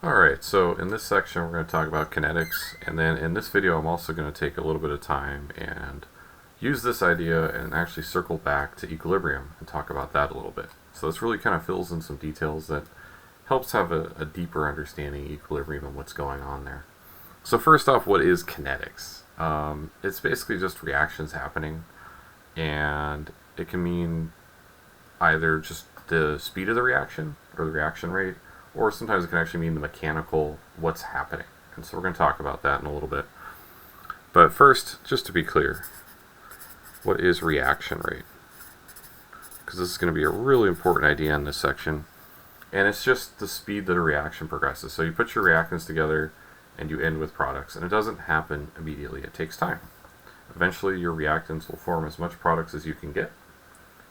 Alright, so in this section we're going to talk about kinetics, and then in this video I'm also going to take a little bit of time and use this idea and actually circle back to equilibrium and talk about that a little bit. So this really kind of fills in some details that helps have a deeper understanding of equilibrium and what's going on there. So first off, what is kinetics? It's basically just reactions happening, and it can mean either just the speed of the reaction or the reaction rate, or sometimes it can actually mean the mechanical what's happening. And so we're going to talk about that in a little bit. But first, just to be clear, what is reaction rate? Because this is going to be a really important idea in this section. And it's just the speed that a reaction progresses. So you put your reactants together and you end with products. And it doesn't happen immediately. It takes time. Eventually your reactants will form as much products as you can get,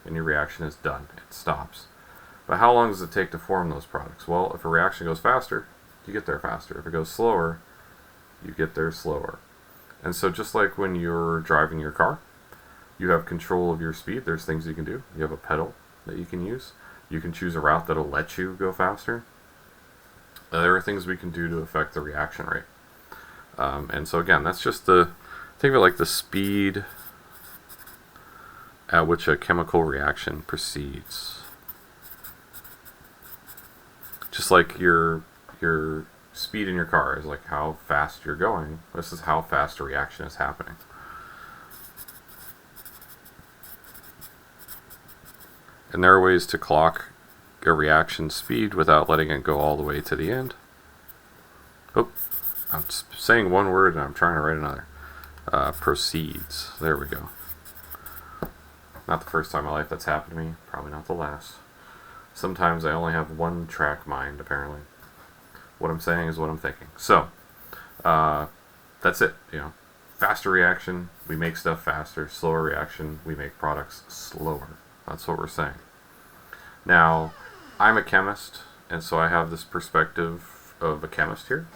and your reaction is done. It stops. But how long does it take to form those products? Well, if a reaction goes faster, you get there faster. If it goes slower, you get there slower. And so just like when you're driving your car, you have control of your speed. There's things you can do. You have a pedal that you can use. You can choose a route that'll let you go faster. There are things we can do to affect the reaction rate. And so again, that's just think of it like the speed at which a chemical reaction proceeds. Just like your speed in your car is like how fast you're going. This is how fast a reaction is happening. And there are ways to clock a reaction speed without letting it go all the way to the end. Oh, I'm saying one word and I'm trying to write another. Proceeds. There we go. Not the first time in my life that's happened to me. Probably not the last. Sometimes I only have one track mind, apparently. What I'm saying is what I'm thinking. So, that's it. Faster reaction, we make stuff faster. Slower reaction, we make products slower. That's what we're saying. Now, I'm a chemist, and so I have this perspective of a chemist here.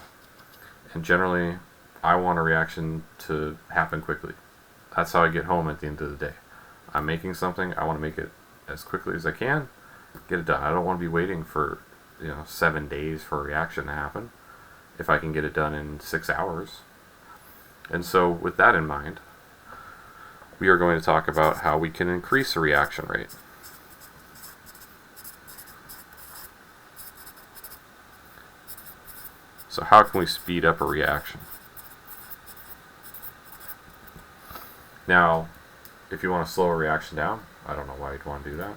And generally, I want a reaction to happen quickly. That's how I get home at the end of the day. I'm making something, I want to make it as quickly as I can, get it done. I don't want to be waiting for 7 days for a reaction to happen if I can get it done in 6 hours. And so with that in mind, we are going to talk about how we can increase a reaction rate. So how can we speed up a reaction? Now, if you want to slow a reaction down, I don't know why you'd want to do that.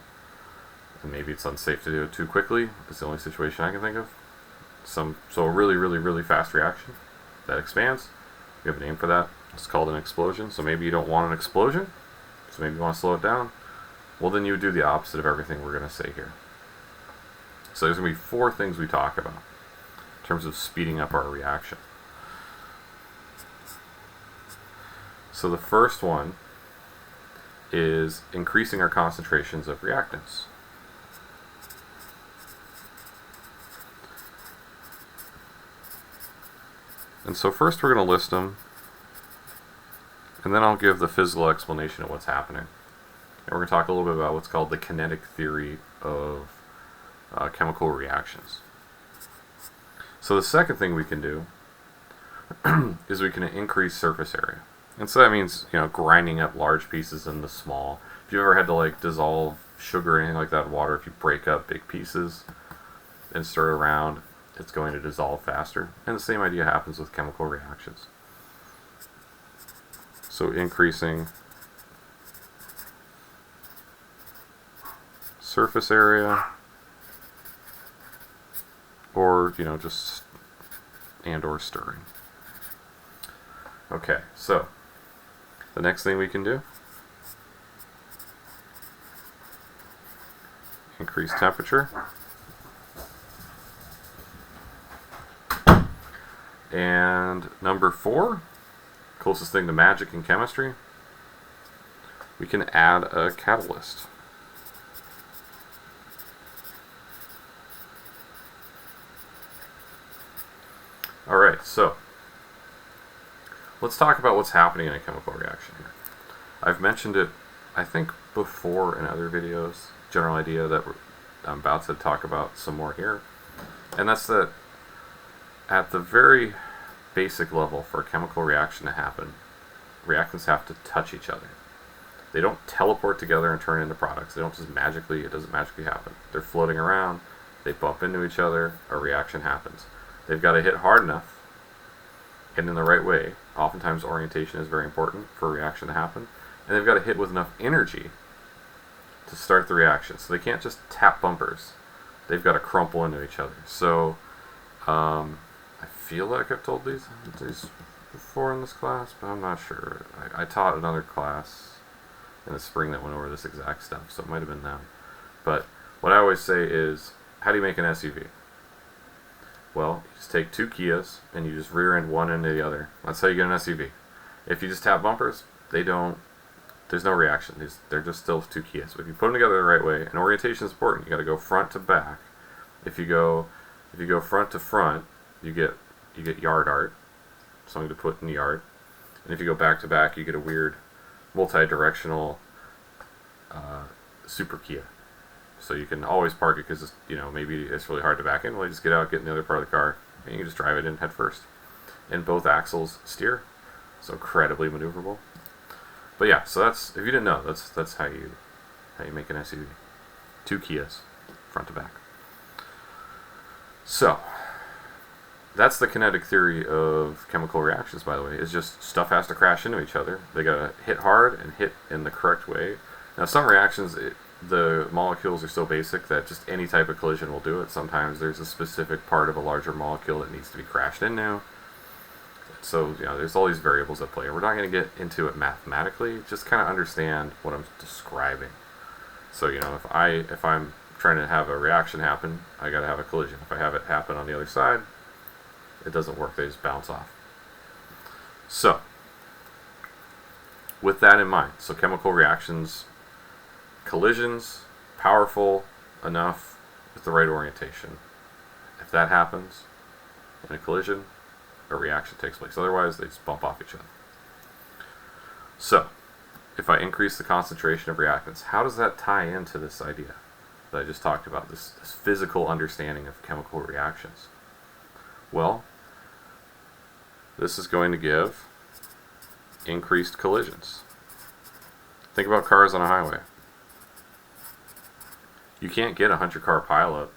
And maybe it's unsafe to do it too quickly. It's the only situation I can think of. So a really, really, really fast reaction that expands. We have a name for that. It's called an explosion. So maybe you don't want an explosion. So maybe you want to slow it down. Well, then you would do the opposite of everything we're going to say here. So there's going to be 4 things we talk about in terms of speeding up our reaction. So the first one is increasing our concentrations of reactants. And so first we're going to list them, and then I'll give the physical explanation of what's happening. And we're going to talk a little bit about what's called the kinetic theory of chemical reactions. So the second thing we can do is we can increase surface area. And so that means, grinding up large pieces into small. If you ever had to dissolve sugar or anything like that in water, if you break up big pieces and stir it around, it's going to dissolve faster. And the same idea happens with chemical reactions. So increasing surface area, or, just or stirring. Okay, so the next thing we can do, increase temperature. And number 4, closest thing to magic in chemistry, we can add a catalyst. Alright, so let's talk about what's happening in a chemical reaction here. I've mentioned it, I think, before in other videos, general idea that I'm about to talk about some more here, and that's that at the very basic level, for a chemical reaction to happen, reactants have to touch each other. They don't teleport together and turn into products. They don't just magically, it doesn't magically happen. They're floating around, they bump into each other, a reaction happens. They've got to hit hard enough and in the right way. Oftentimes orientation is very important for a reaction to happen. And they've got to hit with enough energy to start the reaction. So they can't just tap bumpers. They've got to crumple into each other. So I feel like I've told these before in this class, but I'm not sure. I taught another class in the spring that went over this exact stuff, so it might have been them. But what I always say is, how do you make an SUV? Well, you just take two Kias and you just rear end one into the other. That's how you get an SUV. If you just tap bumpers, there's no reaction. They're just still two Kias. But if you put them together the right way, and orientation is important, you got to go front to back. If you go front to front, you get yard art, something to put in the yard. And if you go back to back, you get a weird multi-directional super Kia. So you can always park it because maybe it's really hard to back in. Well, you just get out, get in the other part of the car, and you can just drive it in head first. And both axles steer, so incredibly maneuverable. But yeah, so that's, if you didn't know, that's how you make an SUV. Two Kias, front to back. So that's the kinetic theory of chemical reactions, by the way. Is just stuff has to crash into each other. They gotta hit hard and hit in the correct way. Now some reactions, the molecules are so basic that just any type of collision will do it. Sometimes there's a specific part of a larger molecule that needs to be crashed into. So there's all these variables at play. We're not going to get into it mathematically. Just kind of understand what I'm describing. So if I'm trying to have a reaction happen, I got to have a collision. If I have it happen on the other side, it doesn't work. They just bounce off. So with that in mind, so chemical reactions, collisions, powerful enough with the right orientation. If that happens in a collision, a reaction takes place. Otherwise, they just bump off each other. So, if I increase the concentration of reactants, how does that tie into this idea that I just talked about, this physical understanding of chemical reactions? Well, this is going to give increased collisions. Think about cars on a highway. You can't get a 100-car pileup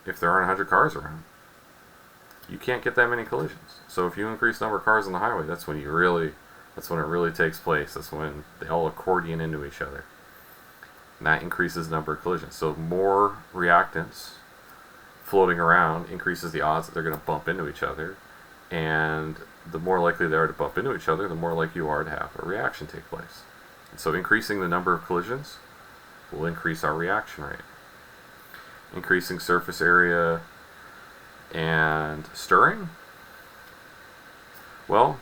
if there aren't 100 cars around. You can't get that many collisions. So if you increase the number of cars on the highway, that's when it really takes place. That's when they all accordion into each other. And that increases the number of collisions. So more reactants floating around increases the odds that they're going to bump into each other. And the more likely they are to bump into each other, the more likely you are to have a reaction take place. And so increasing the number of collisions will increase our reaction rate. Increasing surface area and stirring, well,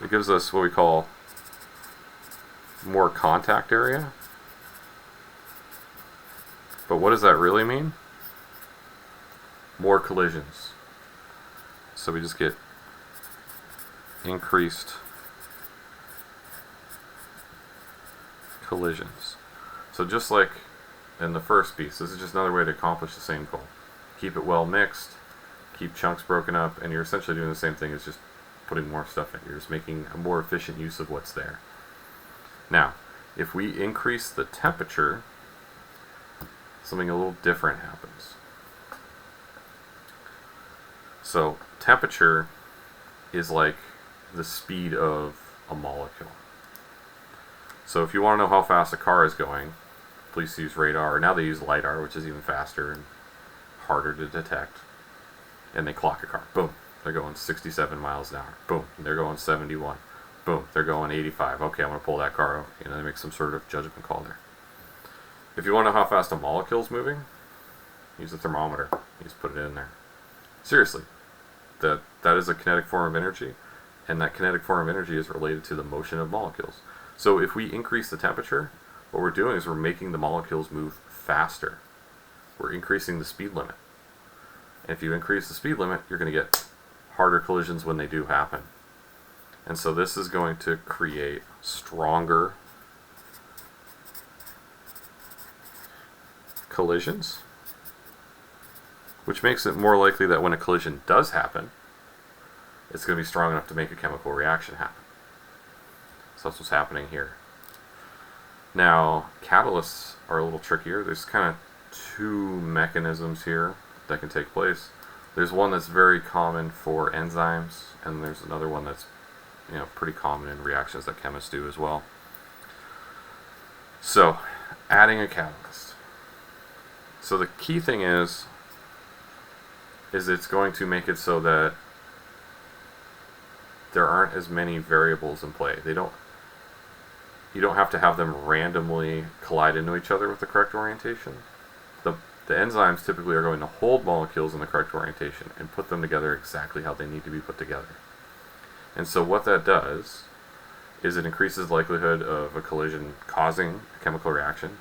it gives us what we call more contact area. But what does that really mean? More collisions. So we just get increased collisions. So just like in the first piece, this is just another way to accomplish the same goal. Keep it well mixed, keep chunks broken up, and you're essentially doing the same thing as just putting more stuff in. You're just making a more efficient use of what's there. Now, if we increase the temperature, something a little different happens. So temperature is like the speed of a molecule. So if you want to know how fast a car is going, police use radar, or now they use LiDAR, which is even faster and harder to detect. And they clock a car. Boom. They're going 67 miles an hour. Boom. They're going 71. Boom. They're going 85. Okay, I'm going to pull that car over. They make some sort of judgment call there. If you want to know how fast a molecule is moving, use a thermometer. You just put it in there. Seriously. That is a kinetic form of energy, and that kinetic form of energy is related to the motion of molecules. So if we increase the temperature, what we're doing is we're making the molecules move faster. We're increasing the speed limit. And if you increase the speed limit, you're going to get harder collisions when they do happen. And so this is going to create stronger collisions. which makes it more likely that when a collision does happen, it's going to be strong enough to make a chemical reaction happen. So that's what's happening here. Now, catalysts are a little trickier. There's kind of two mechanisms here that can take place. There's one that's very common for enzymes, and there's another one that's pretty common in reactions that chemists do as well. So, adding a catalyst. So the key thing is it's going to make it so that there aren't as many variables in play. You don't have to have them randomly collide into each other with the correct orientation. The enzymes typically are going to hold molecules in the correct orientation and put them together exactly how they need to be put together. And so what that does is it increases the likelihood of a collision causing a chemical reaction.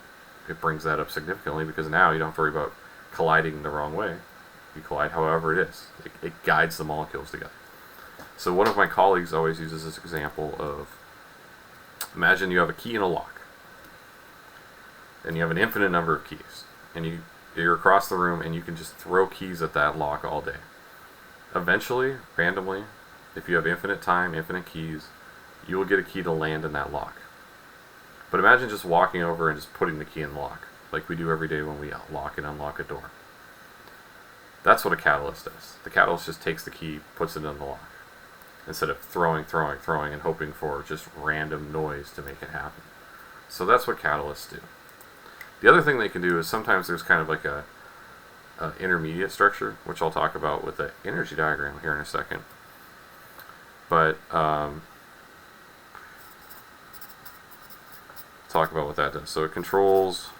It brings that up significantly because now you don't have to worry about colliding the wrong way. You collide however it is. It guides the molecules together. So one of my colleagues always uses this example of, imagine you have a key in a lock, and you have an infinite number of keys, and you're across the room and you can just throw keys at that lock all day. Eventually, randomly, if you have infinite time, infinite keys, you will get a key to land in that lock. But imagine just walking over and just putting the key in the lock, like we do every day when we lock and unlock a door. That's what a catalyst does. The catalyst just takes the key, puts it in the lock, instead of throwing, and hoping for just random noise to make it happen. So that's what catalysts do. The other thing they can do is sometimes there's kind of like a intermediate structure, which I'll talk about with the energy diagram here in a second. But talk about what that does. So it controls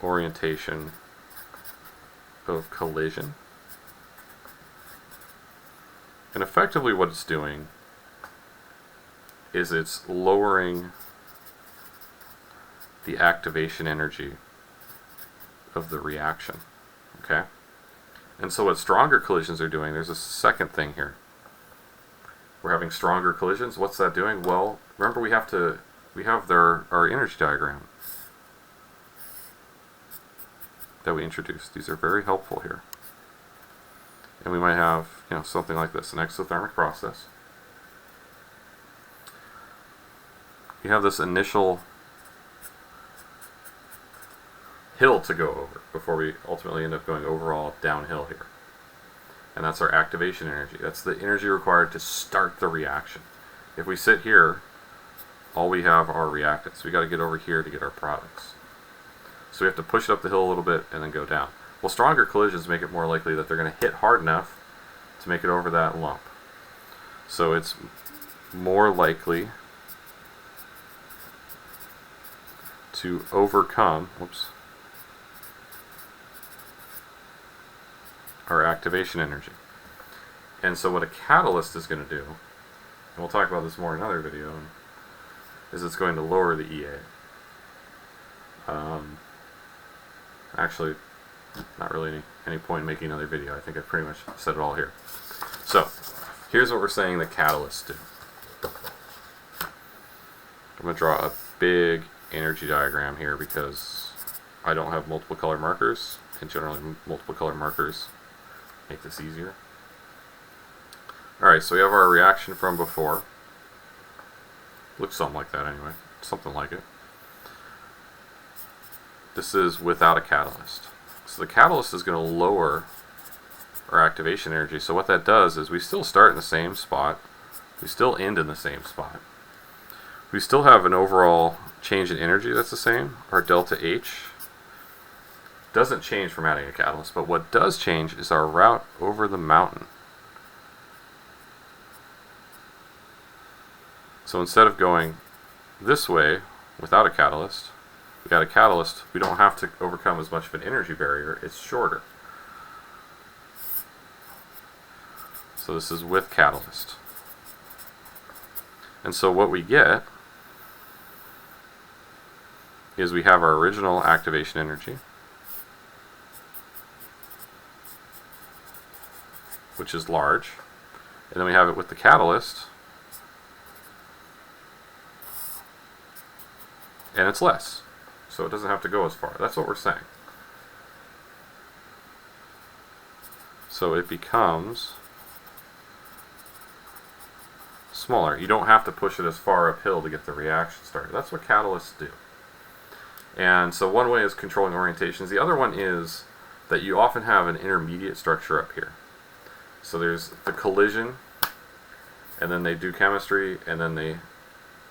orientation of collision. And effectively what it's doing is it's lowering the activation energy of the reaction. Okay? And so what stronger collisions are doing, there's a second thing here. We're having stronger collisions. What's that doing? Well, remember we have our energy diagram that we introduced. These are very helpful here. And we might have, something like this, an exothermic process. You have this initial hill to go over before we ultimately end up going overall downhill here. And that's our activation energy. That's the energy required to start the reaction. If we sit here, all we have are reactants. We got to get over here to get our products. So we have to push it up the hill a little bit and then go down. Well, stronger collisions make it more likely that they're going to hit hard enough to make it over that lump. So it's more likely to overcome, our activation energy. And so what a catalyst is going to do, and we'll talk about this more in another video, is it's going to lower the EA. Actually, not really any point in making another video. I think I pretty much said it all here. So, here's what we're saying the catalysts do. I'm going to draw a big energy diagram here because I don't have multiple color markers, and generally multiple color markers make this easier. Alright, so we have our reaction from before. Looks something like that anyway. Something like it. This is without a catalyst. So the catalyst is going to lower our activation energy. So what that does is we still start in the same spot. We still end in the same spot. We still have an overall change in energy that's the same. Our delta H doesn't change from adding a catalyst, but what does change is our route over the mountain. So instead of going this way without a catalyst, we got a catalyst, we don't have to overcome as much of an energy barrier, it's shorter. So this is with catalyst. And so what we get is we have our original activation energy, which is large, and then we have it with the catalyst, and it's less. So it doesn't have to go as far. That's what we're saying. So it becomes smaller. You don't have to push it as far uphill to get the reaction started. That's what catalysts do. And so one way is controlling orientations. The other one is that you often have an intermediate structure up here. So there's the collision, and then they do chemistry, and then they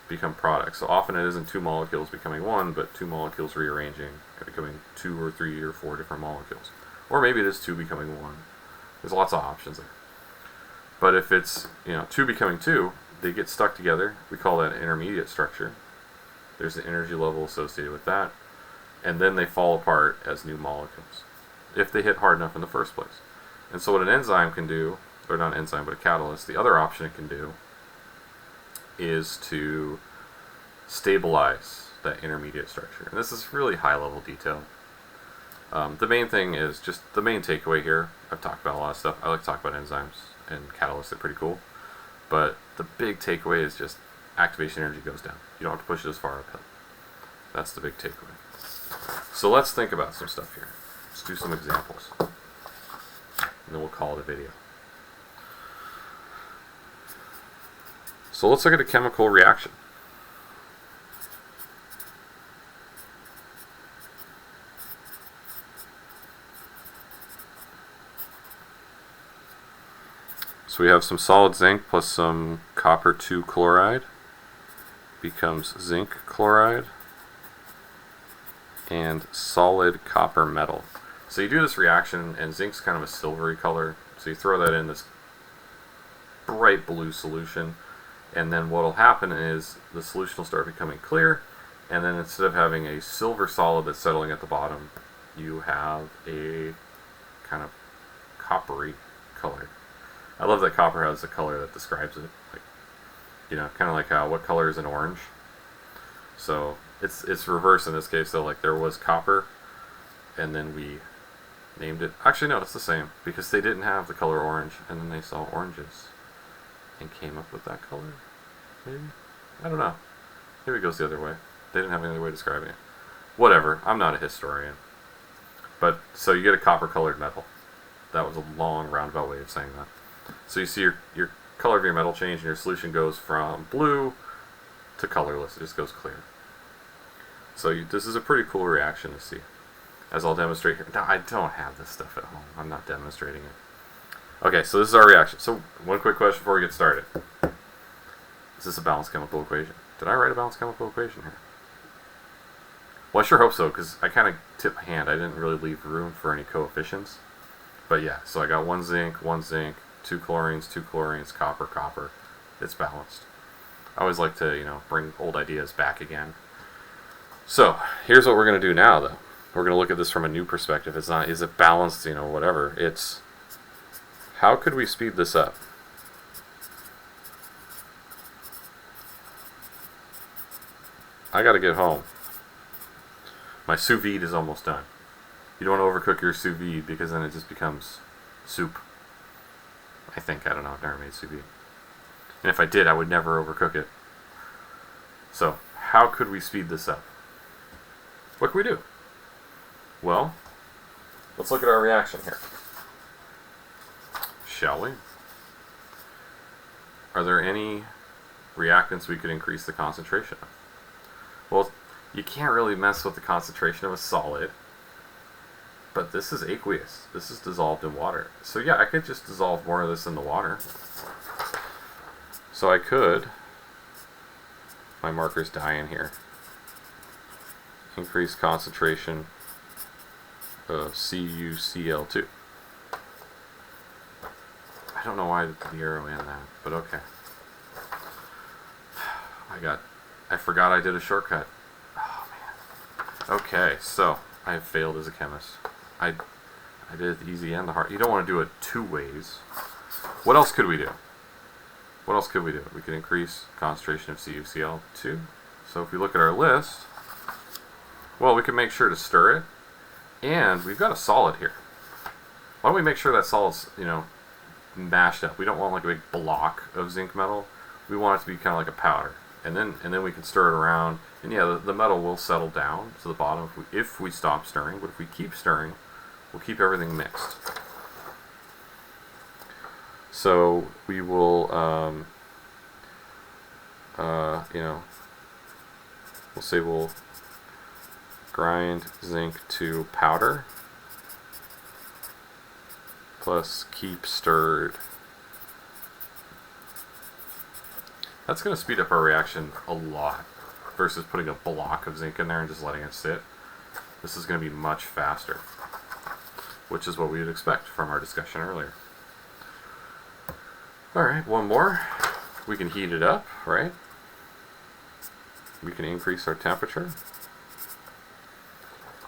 become products. So often it isn't two molecules becoming one, but two molecules rearranging and becoming 2 or 3 or 4 different molecules. Or maybe it is 2 becoming 1. There's lots of options there. But if it's 2 becoming 2, they get stuck together. We call that an intermediate structure. There's an energy level associated with that. And then they fall apart as new molecules, if they hit hard enough in the first place. And so what an enzyme can do, or not an enzyme, but a catalyst, the other option it can do is to stabilize that intermediate structure. And this is really high level detail. The main thing is just the main takeaway here. I've talked about a lot of stuff. I like to talk about enzymes and catalysts. They're pretty cool. But the big takeaway is just activation energy goes down. You don't have to push it as far uphill. That's the big takeaway. So let's think about some stuff here. Let's do some examples. And then we'll call it a video. So let's look at a chemical reaction. So we have some solid zinc plus some copper 2 chloride becomes zinc chloride and solid copper metal. So you do this reaction, and zinc's kind of a silvery color, so you throw that in this bright blue solution, and then what will happen is the solution will start becoming clear, and then instead of having a silver solid that's settling at the bottom, you have a kind of coppery color. I love that copper has a color that describes it, like, kind of like how what color is an orange. So it's reverse in this case, though. Like, there was copper, and then we named it. Actually, no, it's the same, because they didn't have the color orange, and then they saw oranges and came up with that color. Maybe, I don't know. Maybe it goes the other way. They didn't have any other way of describing it. Whatever. I'm not a historian. But so you get a copper-colored metal. That was a long roundabout way of saying that. So you see your color of your metal change, and your solution goes from blue to colorless. It just goes clear. So this is a pretty cool reaction to see, as I'll demonstrate here. Now, I don't have this stuff at home. I'm not demonstrating it. Okay, so this is our reaction. So one quick question before we get started. Is this a balanced chemical equation? Did I write a balanced chemical equation here? Well, I sure hope so, because I kind of tipped my hand. I didn't really leave room for any coefficients. But yeah, so I got 1 zinc, 2 chlorines, copper, copper. It's balanced. I always like to, bring old ideas back again. So here's what we're going to do now, though. We're going to look at this from a new perspective. It's not, is it balanced, whatever. It's, how could we speed this up? I got to get home. My sous vide is almost done. You don't want to overcook your sous vide, because then it just becomes soup. I think. I don't know. I've never made sous vide. And if I did, I would never overcook it. So, how could we speed this up? What can we do? Well, let's look at our reaction here. Shall we? Are there any reactants we could increase the concentration of? Well, you can't really mess with the concentration of a solid. But this is aqueous. This is dissolved in water. So yeah, I could just dissolve more of this in the water. So I could, my marker's dying here, increase concentration of CuCl2. I don't know why I did the arrow in that, but okay. I forgot I did a shortcut. Oh man. Okay, so I have failed as a chemist. I did the easy and the hard. You don't want to do it 2 ways. What else could we do? What else could we do? We could increase concentration of CuCl2. So if we look at our list, well, we can make sure to stir it. And we've got a solid here. Why don't we make sure that solid's, mashed up? We don't want like a big block of zinc metal. We want it to be kind of like a powder. And then we can stir it around. And yeah, the metal will settle down to the bottom if we stop stirring. But if we keep stirring, we'll keep everything mixed. So we will, we'll say we'll grind zinc to powder plus keep stirred. That's going to speed up our reaction a lot versus putting a block of zinc in there and just letting it sit. This is going to be much faster, which is what we would expect from our discussion earlier. Alright, one more. We can heat it up, right? We can increase our temperature.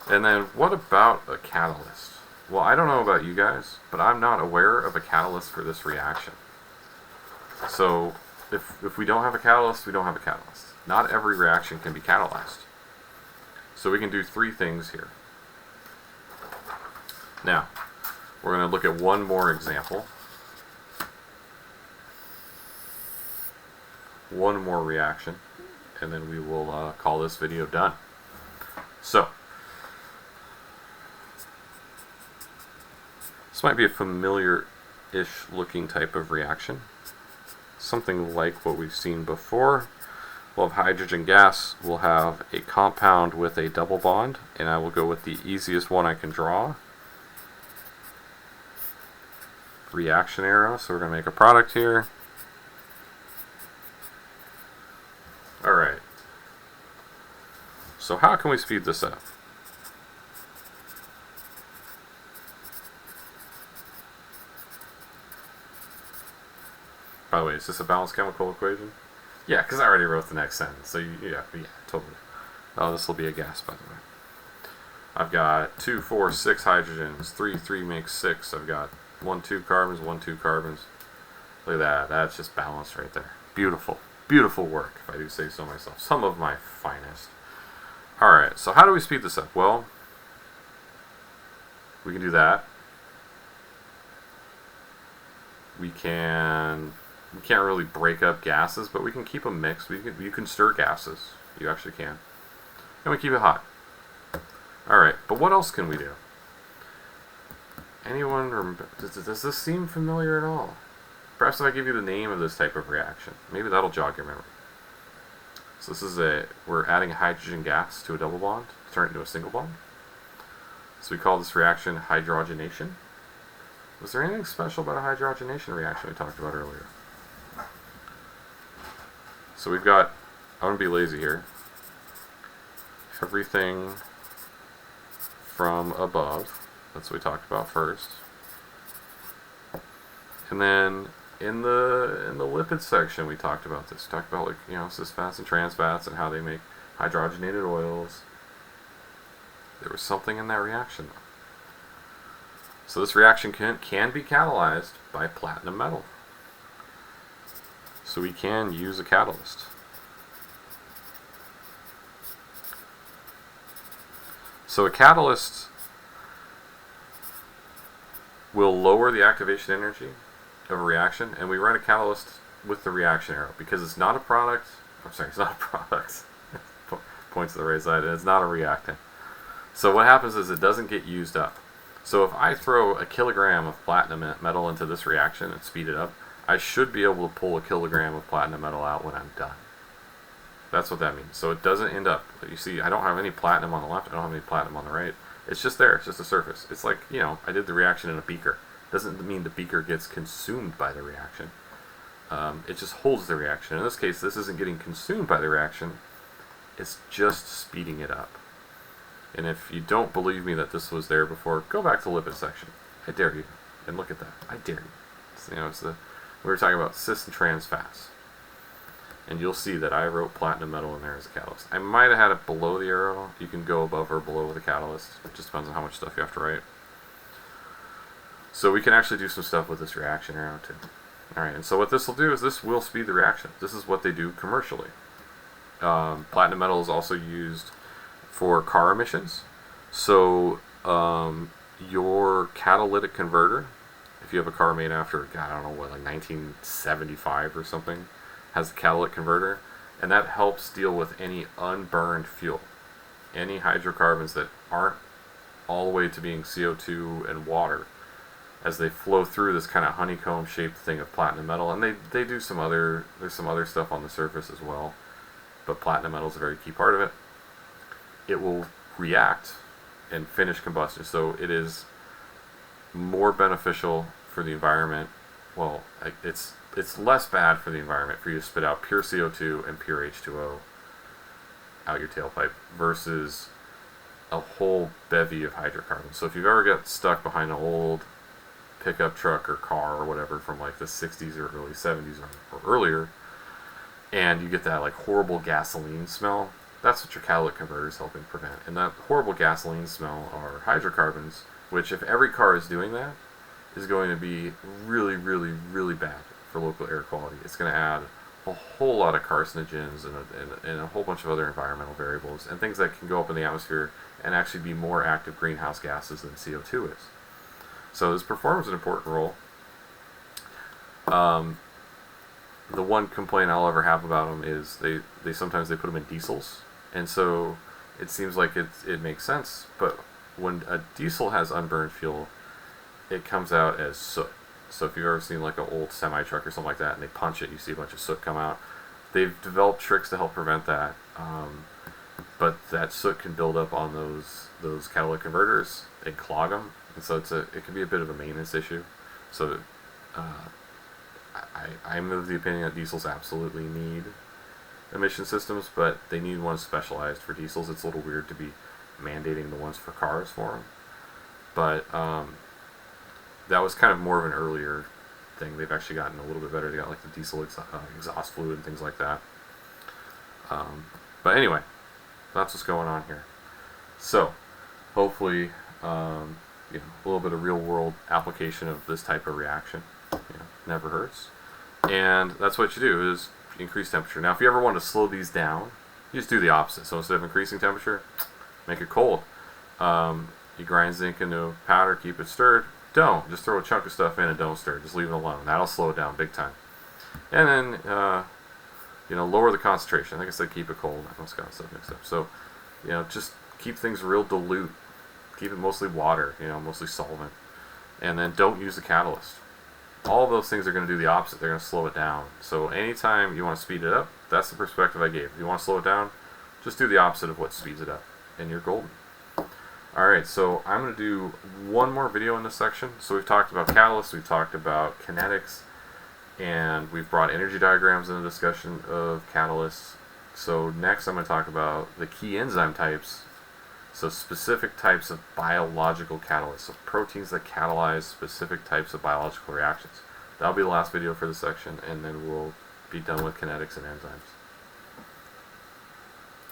And then what about a catalyst? Well, I don't know about you guys, but I'm not aware of a catalyst for this reaction. So if we don't have a catalyst, we don't have a catalyst. Not every reaction can be catalyzed. So we can do three things here. Now, we're going to look at one more example. One more reaction, and then we will call this video done. So, this might be a familiar-ish looking type of reaction. Something like what we've seen before. We'll have hydrogen gas. We'll have a compound with a double bond, and I will go with the easiest one I can draw. Reaction arrow. So we're going to make a product here. Alright. So how can we speed this up? By the way, is this a balanced chemical equation? Yeah, because I already wrote the next sentence. So yeah, totally. Oh, this will be a gas, by the way. I've got 2, 4, 6 hydrogens. 3 makes 6. I've got 1, 2 carbons, 1, 2 carbons. Look at that. That's just balanced right there. Beautiful. Beautiful work, if I do say so myself. Some of my finest. Alright, so how do we speed this up? Well, we can do that. We can't really break up gases, but we can keep them mixed. You can stir gases. You actually can. And we keep it hot. Alright, but what else can we do? Anyone remember? Does this seem familiar at all? Perhaps if I give you the name of this type of reaction, maybe that'll jog your memory. So this is we're adding a hydrogen gas to a double bond to turn it into a single bond. So we call this reaction hydrogenation. Was there anything special about a hydrogenation reaction we talked about earlier? So we've got, I'm going to be lazy here, everything from above. That's what we talked about first. And then in the lipid section we talked about this. We talked about, like, cis fats and trans fats and how they make hydrogenated oils. There was something in that reaction. So this reaction can be catalyzed by platinum metal. So we can use a catalyst. So a catalyst will lower the activation energy of a reaction, and we write a catalyst with the reaction arrow because it's not a product. I'm sorry, it's not a product. Points to the right side, and it's not a reactant. So what happens is it doesn't get used up. So if I throw a kilogram of platinum metal into this reaction and speed it up, I should be able to pull a kilogram of platinum metal out when I'm done. That's what that means. So it doesn't end up, you see, I don't have any platinum on the left, I don't have any platinum on the right. It's just there, it's just a surface. It's like, I did the reaction in a beaker. Doesn't mean the beaker gets consumed by the reaction. It just holds the reaction. In this case, this isn't getting consumed by the reaction, it's just speeding it up. And if you don't believe me that this was there before, go back to the lipid section. I dare you. And look at that. I dare you. We were talking about cis and trans fats. And you'll see that I wrote platinum metal in there as a catalyst. I might have had it below the arrow. You can go above or below with a catalyst. It just depends on how much stuff you have to write. So we can actually do some stuff with this reaction arrow too. Alright, and so what this will do is this will speed the reaction. This is what they do commercially. Platinum metal is also used for car emissions. So your catalytic converter, if you have a car made after, I don't know what, like 1975 or something, has a catalytic converter, and that helps deal with any unburned fuel. Any hydrocarbons that aren't all the way to being CO2 and water as they flow through this kind of honeycomb shaped thing of platinum metal, and they do some other, there's some other stuff on the surface as well, but platinum metal is a very key part of it. It will react and finish combustion, so it is more beneficial for the environment. Well, it's less bad for the environment for you to spit out pure CO2 and pure H2O out your tailpipe versus a whole bevy of hydrocarbons. So if you've ever got stuck behind an old pickup truck or car or whatever from like the 60s or early 70s or earlier, and you get that like horrible gasoline smell, that's what your catalytic converter is helping prevent. And that horrible gasoline smell are hydrocarbons, which if every car is doing that, is going to be really, really, really bad for local air quality. It's going to add a whole lot of carcinogens and a whole bunch of other environmental variables and things that can go up in the atmosphere and actually be more active greenhouse gases than CO2 is. So this performs an important role. The one complaint I'll ever have about them is they sometimes they put them in diesels, and so it seems like it makes sense, but when a diesel has unburned fuel, it comes out as soot. So if you've ever seen like an old semi truck or something like that and they punch it, you see a bunch of soot come out. They've developed tricks to help prevent that, but that soot can build up on those catalytic converters and clog them, and so it can be a bit of a maintenance issue. So I'm of the opinion that diesels absolutely need emission systems, but they need ones specialized for diesels. It's a little weird to be mandating the ones for cars for them, but that was kind of more of an earlier thing. They've actually gotten a little bit better. They got like the diesel exhaust fluid and things like that. But anyway, that's what's going on here. So hopefully, a little bit of real world application of this type of reaction, never hurts. And that's what you do, is increase temperature. Now, if you ever want to slow these down, you just do the opposite. So instead of increasing temperature, make it cold. You grind zinc into powder, keep it stirred. Don't. Just throw a chunk of stuff in and don't stir. Just leave it alone. That'll slow it down big time. And then, lower the concentration. Like I said, keep it cold. I almost got stuff mixed up. So, just keep things real dilute. Keep it mostly water, mostly solvent. And then don't use the catalyst. All of those things are going to do the opposite. They're going to slow it down. So anytime you want to speed it up, that's the perspective I gave. If you want to slow it down, just do the opposite of what speeds it up, and you're golden. Alright, so I'm going to do one more video in this section. So we've talked about catalysts, we've talked about kinetics, and we've brought energy diagrams into discussion of catalysts. So next I'm going to talk about the key enzyme types, so specific types of biological catalysts, so proteins that catalyze specific types of biological reactions. That'll be the last video for this section, and then we'll be done with kinetics and enzymes.